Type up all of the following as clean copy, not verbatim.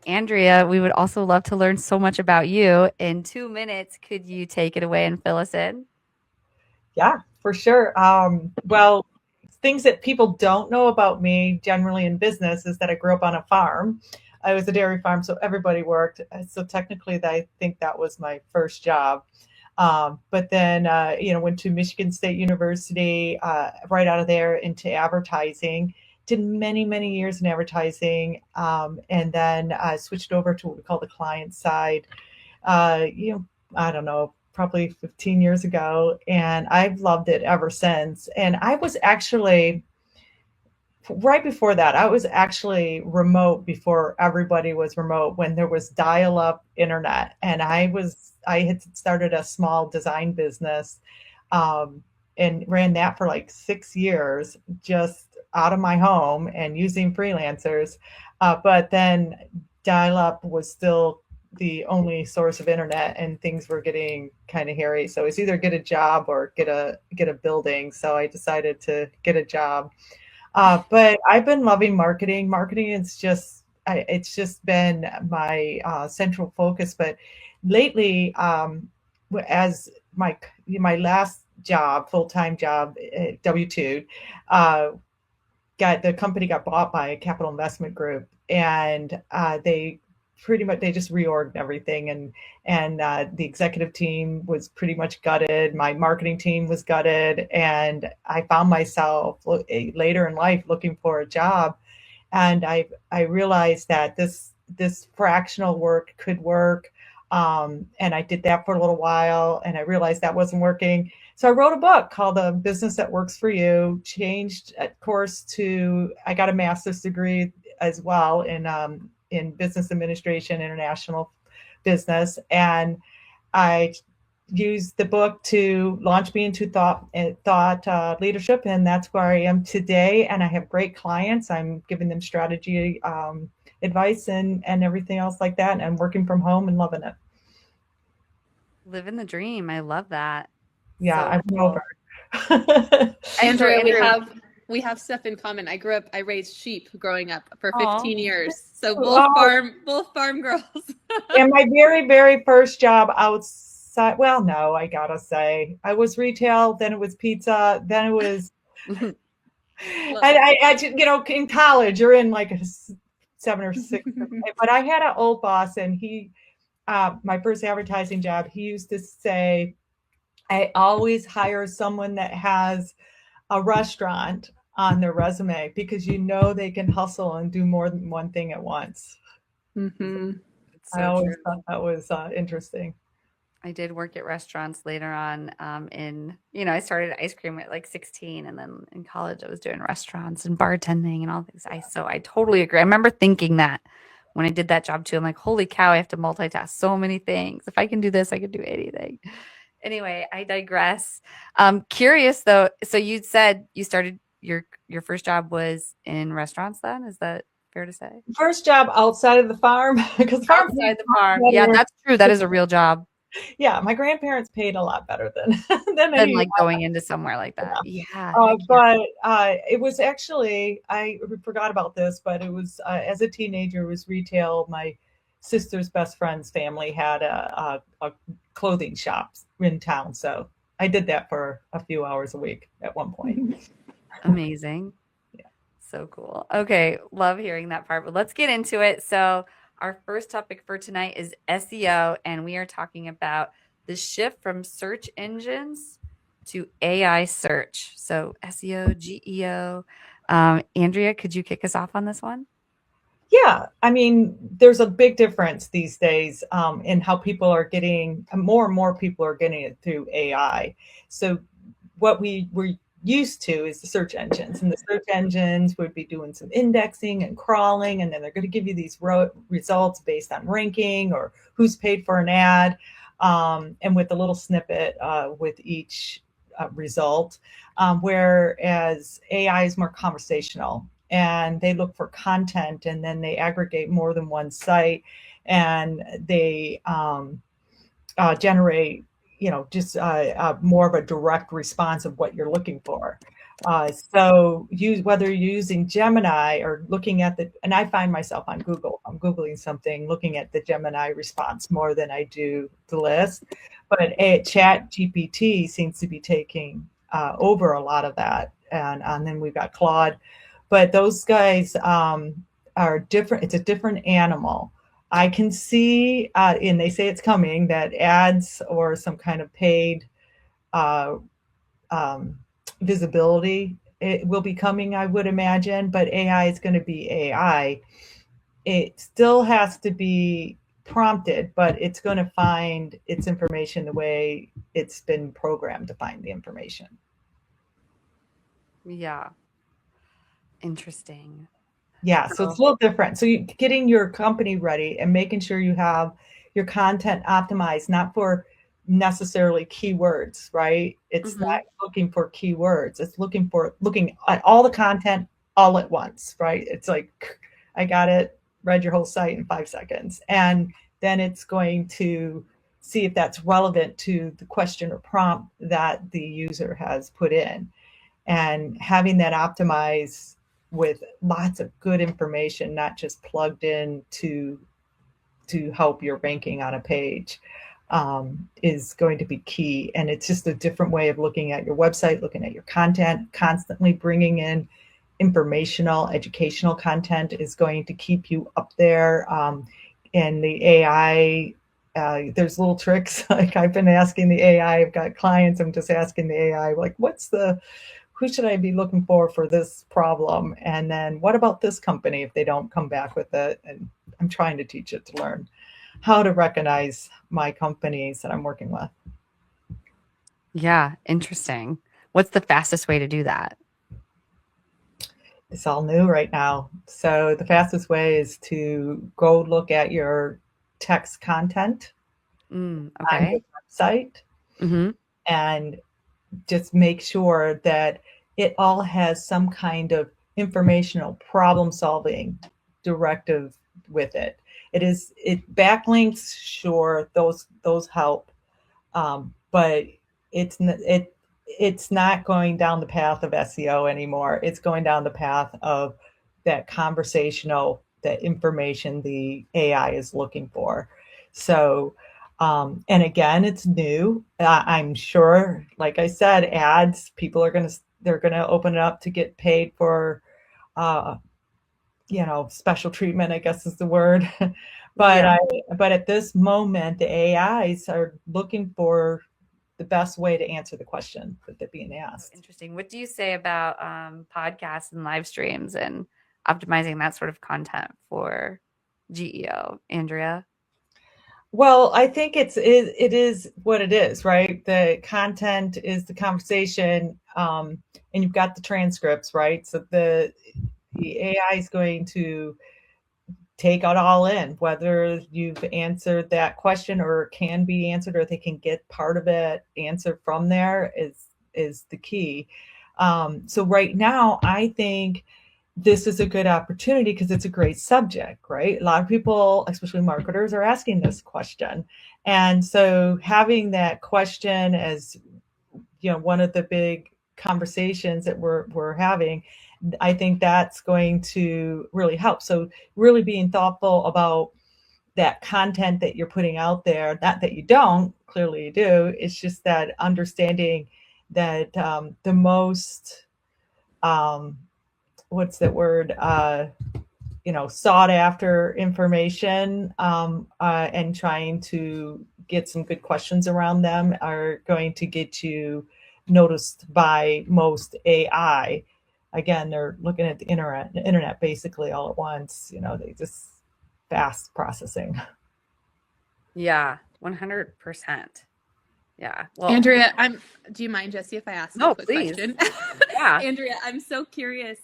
Andrea, we would also love to learn so much about you. In 2 minutes, could you take it away and fill us in? Yeah, for sure. Well, things that people don't know about me generally in business is that I grew up on a farm. I was a dairy farm, so everybody worked. So technically, I think that was my first job. But then, went to Michigan State University, right out of there into advertising. Did many, many years in advertising, and then switched over to what we call the client side. Uh, you know, I don't know, probably 15 years ago, and I've loved it ever since. And I was actually right before that, I was actually remote before everybody was remote when there was dial-up internet, and I had started a small design business, um, and ran that for like 6 years, just out of my home and using freelancers. But then dial-up was still the only source of internet, and things were getting kind of hairy. So it's either get a job or get a building. So I decided to get a job, but I've been loving marketing. Marketing is it's just been my central focus. But lately, as my last job, full time job, W-2, uh, got the company got bought by a capital investment group, and they just reorged everything, and the executive team was pretty much gutted. My marketing team was gutted, and I found myself later in life looking for a job, and I realized that this fractional work could work. And I did that for a little while, and I realized that wasn't working. So I wrote a book called "The Business That Works for You." Changed course to I got a master's degree as well in business administration, international business, and I used the book to launch me into thought leadership, and that's where I am today. And I have great clients. I'm giving them strategy advice and everything else like that. And I'm working from home and loving it. Living the dream. I love that. Yeah, So I'm cool. over. So Andrea, we Andrea, have stuff in common. I raised sheep growing up for oh, 15 years. So Oh, both farm girls. and my very, very first job outside, well, no, I gotta say, I was retail, then it was pizza, then it was, Love and it. in college, you're in like a seven or six, but I had an old boss, and my first advertising job, he used to say, I always hire someone that has a restaurant on their resume because they can hustle and do more than one thing at once. Hmm. it's I so always true. thought that was interesting. I did work at restaurants later on. I started ice cream at like 16, and then in college I was doing restaurants and bartending and all things. I totally agree. I remember thinking that when I did that job too. I'm like, holy cow, I have to multitask so many things. If I can do this, I can do anything. Anyway, I digress. Curious though. So you said you started your first job was in restaurants then? Is that fair to say? First job outside of the farm because farm pays Outside the farm. much Yeah, better. that's true. That is a real job Yeah, my grandparents paid a lot better than than than any. like going into somewhere like that. Yeah, heck yeah. But it was actually I forgot about this, but it was as a teenager, it was retail. My sister's best friend's family had a clothing shop in town, so I did that for a few hours a week at one point. Amazing. So cool. Okay, love hearing that part, but let's get into it. So, our first topic for tonight is SEO, and we are talking about the shift from search engines to AI search. So, SEO, GEO. Andrea, could you kick us off on this one? Yeah, I mean, there's a big difference these days in how people are getting, more and more people are getting it through AI. So, what we were used to is the search engines, and the search engines would be doing some indexing and crawling, and then they're going to give you these results based on ranking or who's paid for an ad, and with a little snippet with each result. Whereas AI is more conversational, and they look for content, and then they aggregate more than one site, and they generate just more of a direct response of what you're looking for. So whether you're using Gemini or looking at and I find myself on Google, I'm Googling something, looking at the Gemini response more than I do the list. But Chat GPT seems to be taking over a lot of that. And then we've got Claude. But those guys are different. It's a different animal. I can see, and they say it's coming, that ads or some kind of paid visibility, it will be coming, I would imagine, but AI is going to be AI. It still has to be prompted, but it's going to find its information the way it's been programmed to find the information. Yeah. Interesting. Yeah, so it's a little different. So getting your company ready and making sure you have your content optimized, not for necessarily keywords, right? It's not looking for keywords. It's looking at all the content all at once, right? It's like, I got it, read your whole site in 5 seconds. And then it's going to see if that's relevant to the question or prompt that the user has put in. And having that optimized with lots of good information, not just plugged in to help your ranking on a page, is going to be key. And it's just a different way of looking at your website, looking at your content, constantly bringing in informational, educational content is going to keep you up there. And the AI, there's little tricks. Like I've been asking the AI, I've got clients, I'm just asking the AI, like, who should I be looking for this problem? And then what about this company if they don't come back with it? And I'm trying to teach it to learn how to recognize my companies that I'm working with. Yeah, interesting. What's the fastest way to do that? It's all new right now. So the fastest way is to go look at your text content on your website and just make sure that it all has some kind of informational problem solving directive with it. It backlinks, sure, those help, but it's not going down the path of SEO anymore. It's going down the path of that conversational, that information the AI is looking for. So, and again, it's new. I'm sure, like I said, ads, they're going to open it up to get paid for, special treatment, I guess is the word. But at this moment, the AIs are looking for the best way to answer the question that they're being asked. Interesting. What do you say about podcasts and live streams and optimizing that sort of content for GEO, Andrea? Well, I think it is what it is, right? The content is the conversation, and you've got the transcripts, right? So the AI is going to take it all in, whether you've answered that question or can be answered, or they can get part of it answered from there is the key. So right now, I think this is a good opportunity because it's a great subject, right? A lot of people, especially marketers, are asking this question. And so having that question as, one of the big conversations that we're having, I think that's going to really help. So really being thoughtful about that content that you're putting out there, not that you don't, clearly you do. It's just that understanding that the most, what's that word? Sought after information and trying to get some good questions around them are going to get you noticed by most AI. Again, they're looking at the internet basically all at once. They just fast processing. Yeah, 100%. Yeah. Well, Andrea, do you mind, Jesse, if I ask a quick please. question? Yeah. Andrea, I'm so curious.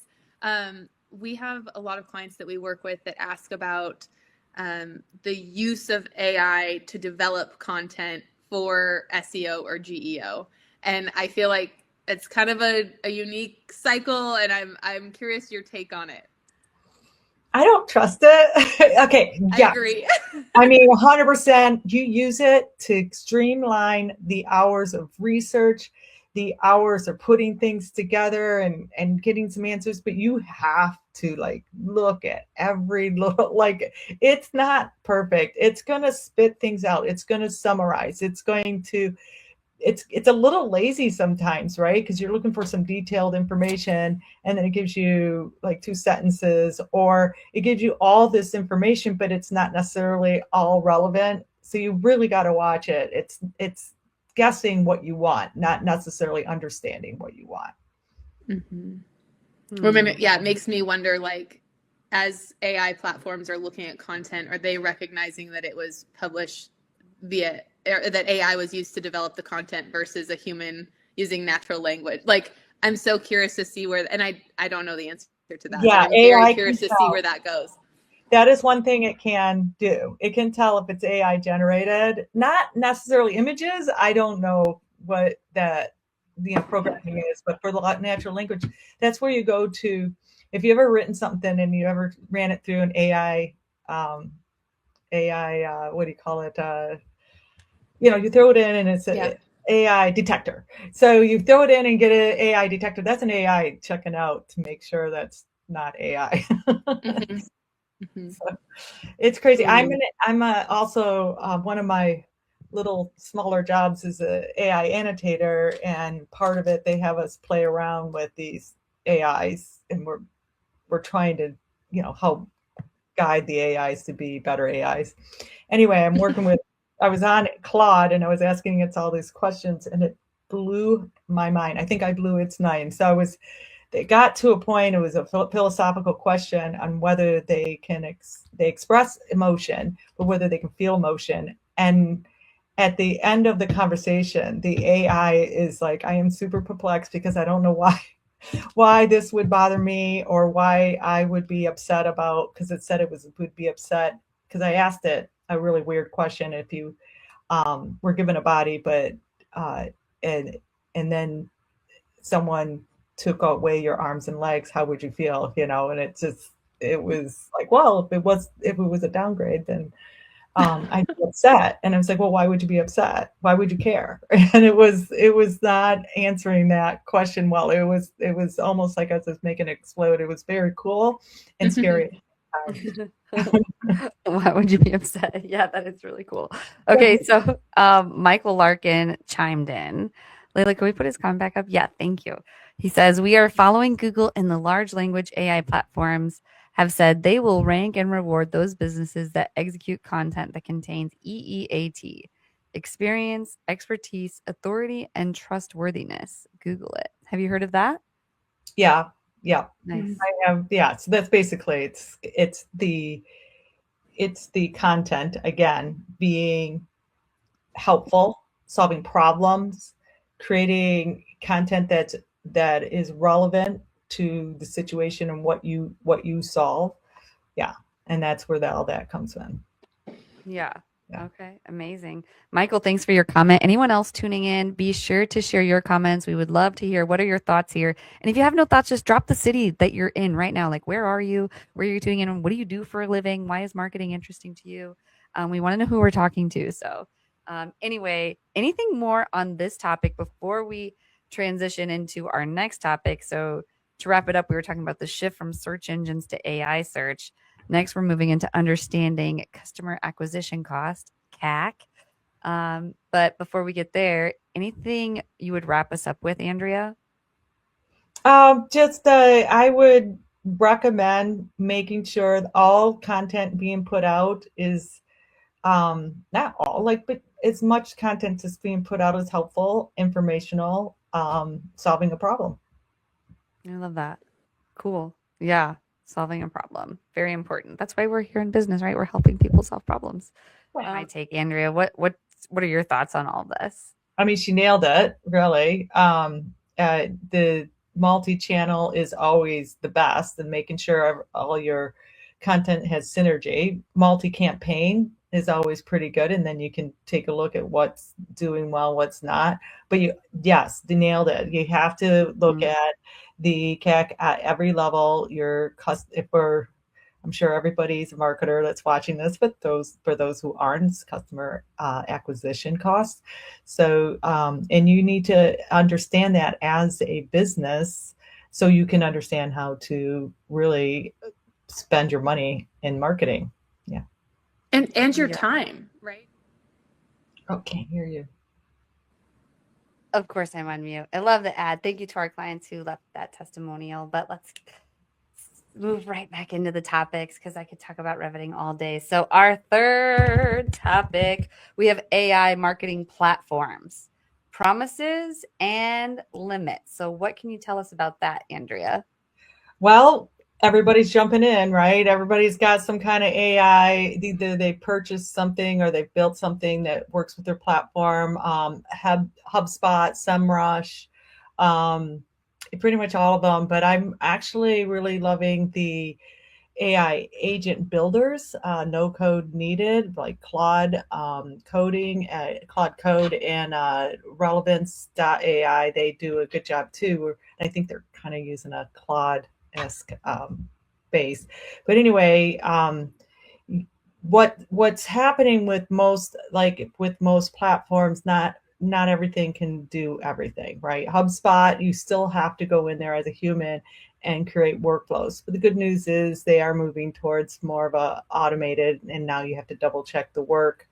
We have a lot of clients that we work with that ask about the use of AI to develop content for SEO or GEO. And I feel like it's kind of a unique cycle, and I'm curious your take on it. I don't trust it. Okay. Yeah. I agree. I mean, 100%. You use it to streamline the hours of research. the hours of putting things together and getting some answers, but you have to like look at every little, like, it's not perfect. It's going to spit things out. It's going to summarize. It's a little lazy sometimes, right? Because you're looking for some detailed information and then it gives you like 2 sentences, or it gives you all this information, but it's not necessarily all relevant. So you really got to watch it. It's guessing what you want, not necessarily understanding what you want. Well, yeah, it makes me wonder, like, as AI platforms are looking at content, are they recognizing that it was published via, or that AI was used to develop the content versus a human using natural language? Like, I'm so curious to see where, and I don't know the answer to that. Yeah, but I'm very AI curious can to see tell. where that goes. That is one thing it can do. It can tell if it's AI generated, not necessarily images. I don't know what that programming is, but for the natural language, that's where you go to. If you ever written something and you ever ran it through an AI, what do you call it? You throw it in and it's an AI detector. So you throw it in and get an AI detector. That's an AI checking out to make sure that's not AI. So it's crazy. I'm also one of my little smaller jobs is a AI annotator, and part of it they have us play around with these AIs, and we're trying to help guide the AIs to be better AIs. Anyway, I was on Claude and I was asking it all these questions, and it blew my mind. I think I blew its mind. So it got to a point, it was a philosophical question on whether they express emotion, but whether they can feel emotion. And at the end of the conversation, the AI is like, I am super perplexed because I don't know why this would bother me, or why I would be upset about, because it said would be upset because I asked it a really weird question. If you were given a body, but and then someone took away your arms and legs, how would you feel? And it was like, well, if it was a downgrade, then I'd be upset. And I was like, well, why would you be upset? Why would you care? And it was not answering that question well. It was almost like I was making it explode. It was very cool and scary. Why would you be upset? Yeah, that is really cool. Okay, so Michael Larkin chimed in. Layla, can we put his comment back up? Yeah, thank you. He says, we are following Google, and the large language AI platforms have said they will rank and reward those businesses that execute content that contains EEAT, experience, expertise, authority, and trustworthiness. Google it. Have you heard of that? Yeah. Nice. I have. Yeah. So that's basically it's the content, again, being helpful, solving problems, creating content that is relevant to the situation and what you solve. Yeah. And that's where all that comes in. Yeah. Okay. Amazing. Michael, thanks for your comment. Anyone else tuning in, be sure to share your comments. We would love to hear what are your thoughts here. And if you have no thoughts, just drop the city that you're in right now. Like, where are you? Where are you tuning in? What do you do for a living? Why is marketing interesting to you? We want to know who we're talking to. So anyway, anything more on this topic before we transition into our next topic? So to wrap it up, we were talking about the shift from search engines to AI search. Next, we're moving into understanding customer acquisition cost, CAC. But before we get there, anything you would wrap us up with, Andrea? I would recommend making sure all content being put out is not all, but as much content as being put out is helpful, informational, solving a problem. I love that. Cool. Yeah. Solving a problem. Very important. That's why we're here in business, right? We're helping people solve problems. My take, Andrea. What are your thoughts on all this? I mean, she nailed it, really. The multi-channel is always the best, and making sure all your content has synergy. Multi-campaign is always pretty good, and then you can take a look at what's doing well, what's not. But you nailed it. You have to look at the CAC at every level. I'm sure everybody's a marketer that's watching this, but for those who aren't, it's customer acquisition costs. So, and you need to understand that as a business so you can understand how to really spend your money in marketing. Yeah. And your Yeah. time, right? Oh, can't hear you. Of course, I'm on mute. I love the ad. Thank you to our clients who left that testimonial. But let's move right back into the topics because I could talk about riveting all day. So, our third topic, we have AI marketing platforms, promises and limits. So, what can you tell us about that, Andrea? Well, everybody's jumping in, right? Everybody's got some kind of AI. Either they purchased something or they built something that works with their platform. HubSpot, SEMrush, um, pretty much all of them. But I'm actually really loving the AI agent builders, no code needed, like Claude coding, Claude Code, and Relevance.ai. They do a good job too. I think they're kind of using a Claude-esque base. But anyway, what's happening with most platforms, not everything can do everything, right? HubSpot, you still have to go in there as a human and create workflows. But the good news is they are moving towards more of a automated, and now you have to double check the work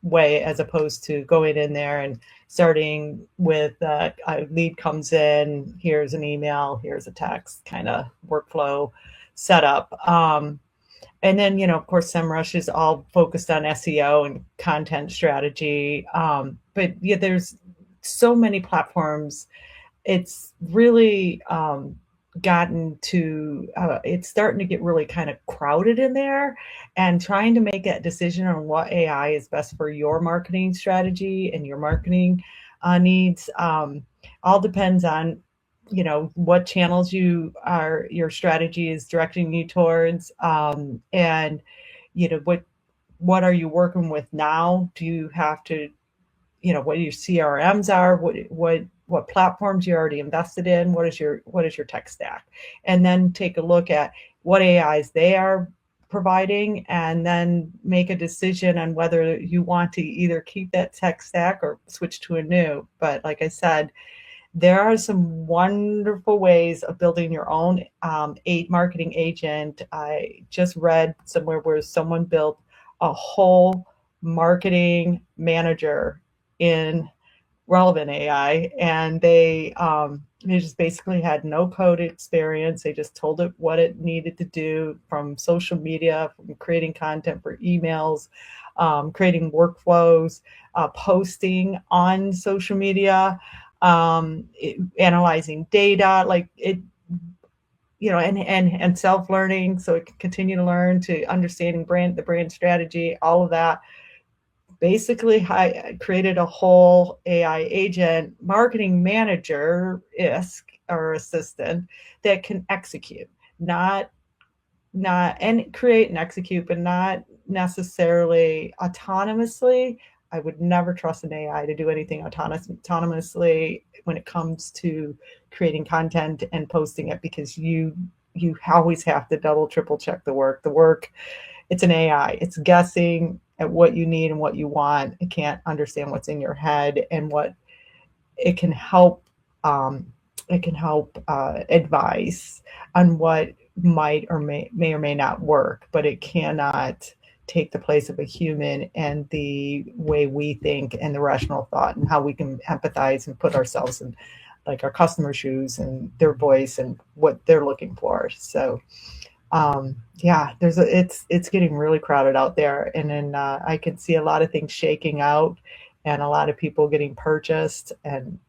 way, as opposed to going in there and starting with a lead comes in, here's an email, here's a text kind of workflow setup. And then, of course, SEMrush is all focused on SEO and content strategy. But yeah, there's so many platforms. It's really it's starting to get really kind of crowded in there, and trying to make that decision on what AI is best for your marketing strategy and your marketing needs all depends on what channels your strategy is directing you towards, and what are you working with now. Do you have to what your CRMs are, what platforms you're already invested in, what is your tech stack, and then take a look at what AIs they are providing, and then make a decision on whether you want to either keep that tech stack or switch to a new. But like I said, there are some wonderful ways of building your own marketing agent. I just read somewhere where someone built a whole marketing manager in Relevant AI, and they just basically had no code experience. They just told it what it needed to do, from social media, from creating content for emails, creating workflows, posting on social media, analyzing data, and self-learning, so it can continue to learn, to understanding the brand strategy, all of that. Basically, I created a whole AI agent, marketing manager-esque or assistant, that can execute, not and create and execute, but not necessarily autonomously. I would never trust an AI to do anything autonomously when it comes to creating content and posting it, because you always have to double, triple check the work. It's an AI. It's guessing at what you need and what you want. It can't understand what's in your head, and what it can help. Advise on what might or may or may not work, but it cannot take the place of a human and the way we think and the rational thought and how we can empathize and put ourselves in like our customer shoes and their voice and what they're looking for. So it's getting really crowded out there, and then I can see a lot of things shaking out, and a lot of people getting purchased and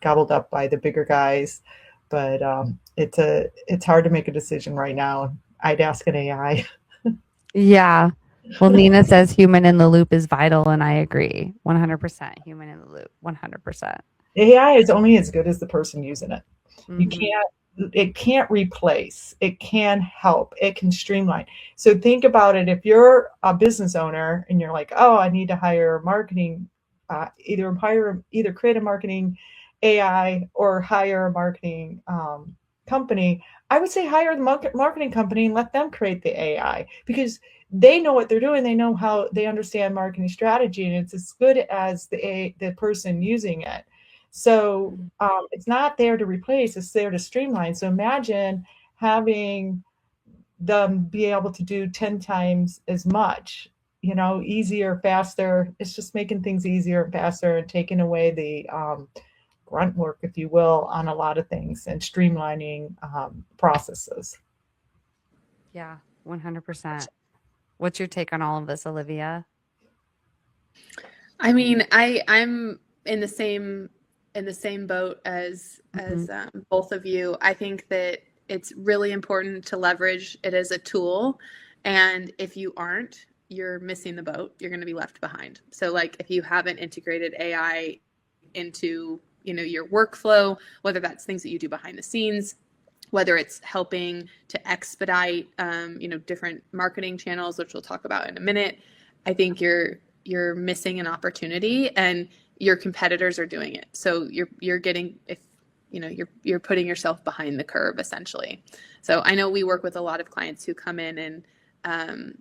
gobbled up by the bigger guys. But it's hard to make a decision right now. I'd ask an AI. Yeah. Well, Nina says human in the loop is vital, and I agree. 100% human in the loop. 100%. AI is only as good as the person using it. Mm-hmm. It can't replace. It can help. It can streamline. So think about it. If you're a business owner and you're like, oh, I need to hire marketing, either create a marketing AI or hire a marketing company, I would say hire the marketing company and let them create the AI, because they know what they're doing. They know how, they understand marketing strategy, and it's as good as the person using it. So it's not there to replace, it's there to streamline. So imagine having them be able to do 10 times as much, easier, faster. It's just making things easier and faster and taking away the grunt work, if you will, on a lot of things, and streamlining processes. Yeah, 100%. What's your take on all of this, Olivia? I mean, I'm in the same boat as both of you. I think that it's really important to leverage it as a tool, and if you aren't, you're missing the boat. You're going to be left behind. So, like, if you haven't integrated AI into your workflow, whether that's things that you do behind the scenes, whether it's helping to expedite different marketing channels, which we'll talk about in a minute, I think you're missing an opportunity, and your competitors are doing it. So you're getting, if you're putting yourself behind the curve, essentially. So I know we work with a lot of clients who come in and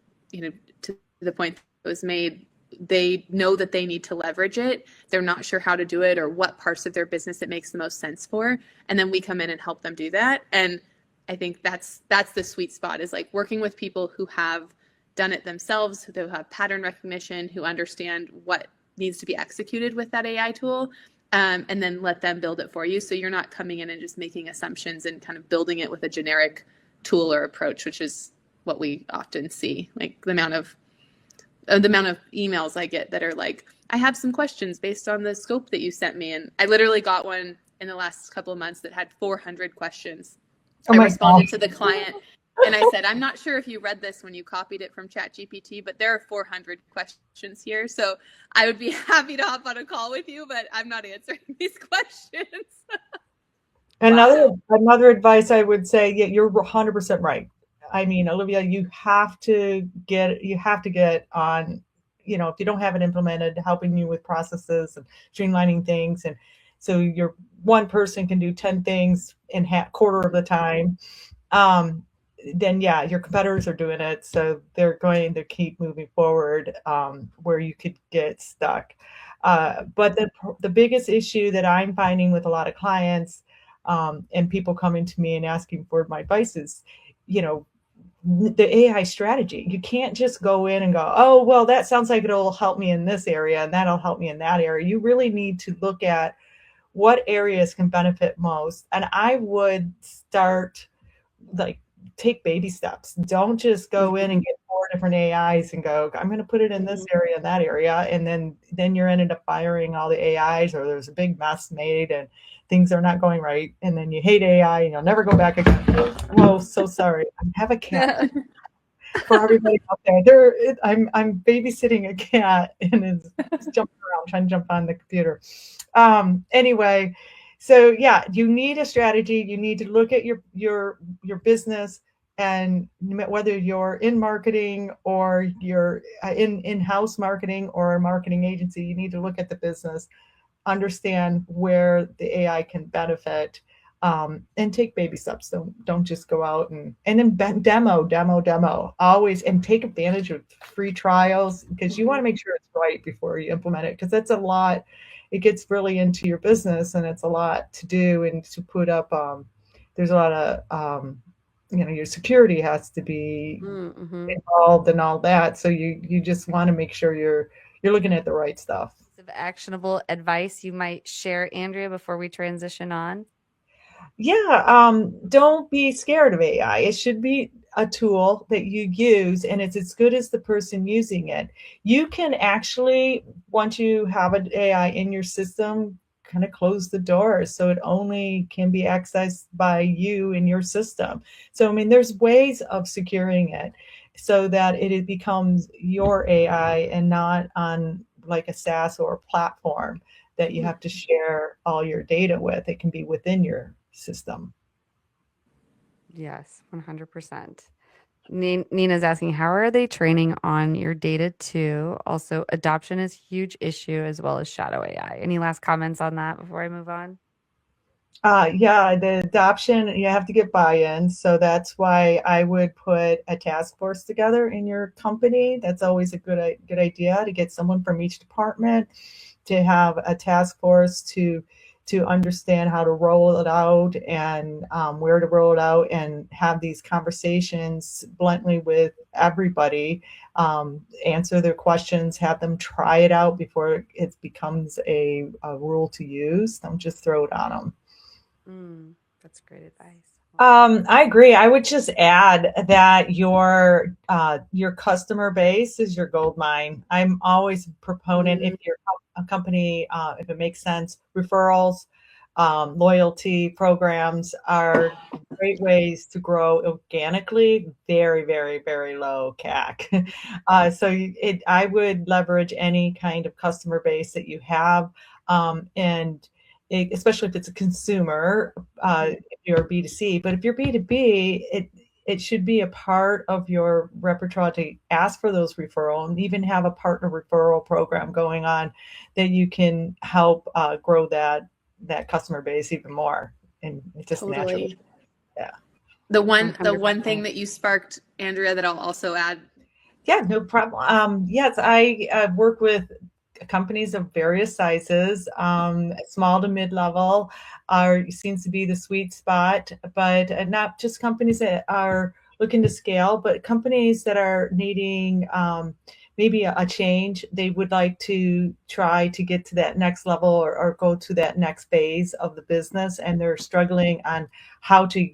to the point that was made, they know that they need to leverage it. They're not sure how to do it or what parts of their business it makes the most sense for. And then we come in and help them do that. And I think that's the sweet spot, is like working with people who have done it themselves, who have pattern recognition, who understand what needs to be executed with that AI tool, and then let them build it for you. So you're not coming in and just making assumptions and kind of building it with a generic tool or approach, which is what we often see. Like the amount of emails I get that are like, I have some questions based on the scope that you sent me. And I literally got one in the last couple of months that had 400 questions. I responded to the client and I said, I'm not sure if you read this when you copied it from ChatGPT, but there are 400 questions here. So I would be happy to hop on a call with you, but I'm not answering these questions. Another advice I would say, yeah, you're 100% right. I mean, Olivia, you have to get on, if you don't have it implemented, helping you with processes and streamlining things. And so your one person can do 10 things in quarter of the time. Then yeah, your competitors are doing it. So they're going to keep moving forward, where you could get stuck. But the biggest issue that I'm finding with a lot of clients, and people coming to me and asking for my advice is, the AI strategy. You can't just go in and go, oh, well, that sounds like it'll help me in this area and that'll help me in that area. You really need to look at what areas can benefit most. And I would start, like, take baby steps. Don't just go in and get 4 different AIs and go, I'm going to put it in this area and that area. And then you're ended up firing all the AIs, or there's a big mess made and things are not going right. And then you hate AI and you'll never go back again. Oh, so sorry. I have a cat. For everybody out there, I'm babysitting a cat and it's jumping around, trying to jump on the computer. Anyway, so yeah, you need a strategy. You need to look at your business, and whether you're in marketing or you're in-house marketing or a marketing agency, you need to look at the business, understand where the AI can benefit, and take baby steps. Don't just go out and then demo always, and take advantage of free trials, because you want to make sure it's right before you implement it, because that's a lot. It gets really into your business, and it's a lot to do and to put up. There's a lot of your security has to be involved and all that. So you just want to make sure you're looking at the right stuff. Actionable advice you might share, Andrea, before we transition on? Yeah, don't be scared of AI. It should be a tool that you use, and it's as good as the person using it. You can actually, once you have an AI in your system, kind of close the doors so it only can be accessed by you in your system. So, I mean, there's ways of securing it so that it becomes your AI and not on like a SaaS or a platform that you have to share all your data with. It can be within your system. Yes, 100%. Nina's asking, how are they training on your data too? Also, adoption is a huge issue, as well as shadow AI. Any last comments on that before I move on? Yeah, the adoption, you have to get buy-in. So that's why I would put a task force together in your company. That's always a good idea to get someone from each department to have a task force to understand how to roll it out and where to roll it out and have these conversations bluntly with everybody, answer their questions, have them try it out before it becomes a rule to use. Don't just throw it on them. That's great advice. Wow. I agree. I would just add that your customer base is your gold mine. I'm always a proponent if you're a company, if it makes sense, referrals, loyalty programs are great ways to grow organically. Very, very, very low CAC. I would leverage any kind of customer base that you have, and especially if it's a consumer, if you're B2C. But if you're B2B, it should be a part of your repertoire to ask for those referral and even have a partner referral program going on that you can help grow that customer base even more, and it just naturally. Totally. Yeah. The one 100%. thing that you sparked, Andrea, that I'll also add. Yeah, no problem. Yes, I work with companies of various sizes. Small to mid-level seems to be the sweet spot, but not just companies that are looking to scale, but companies that are needing maybe a change. They would like to try to get to that next level, or go to that next phase of the business, and they're struggling on how to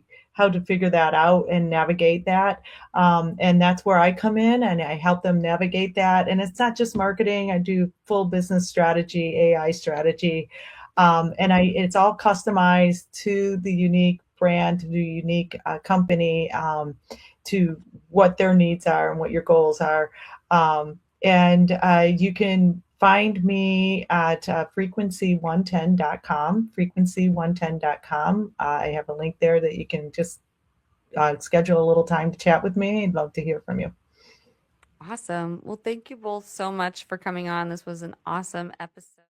figure that out and navigate that. And that's where I come in and I help them navigate that. And it's not just marketing. I do full business strategy, AI strategy. It's all customized to the unique brand, to the unique company, to what their needs are and what your goals are. And you can find me at frequency110.com, frequency110.com. I have a link there that you can just schedule a little time to chat with me. I'd love to hear from you. Awesome. Well, thank you both so much for coming on. This was an awesome episode.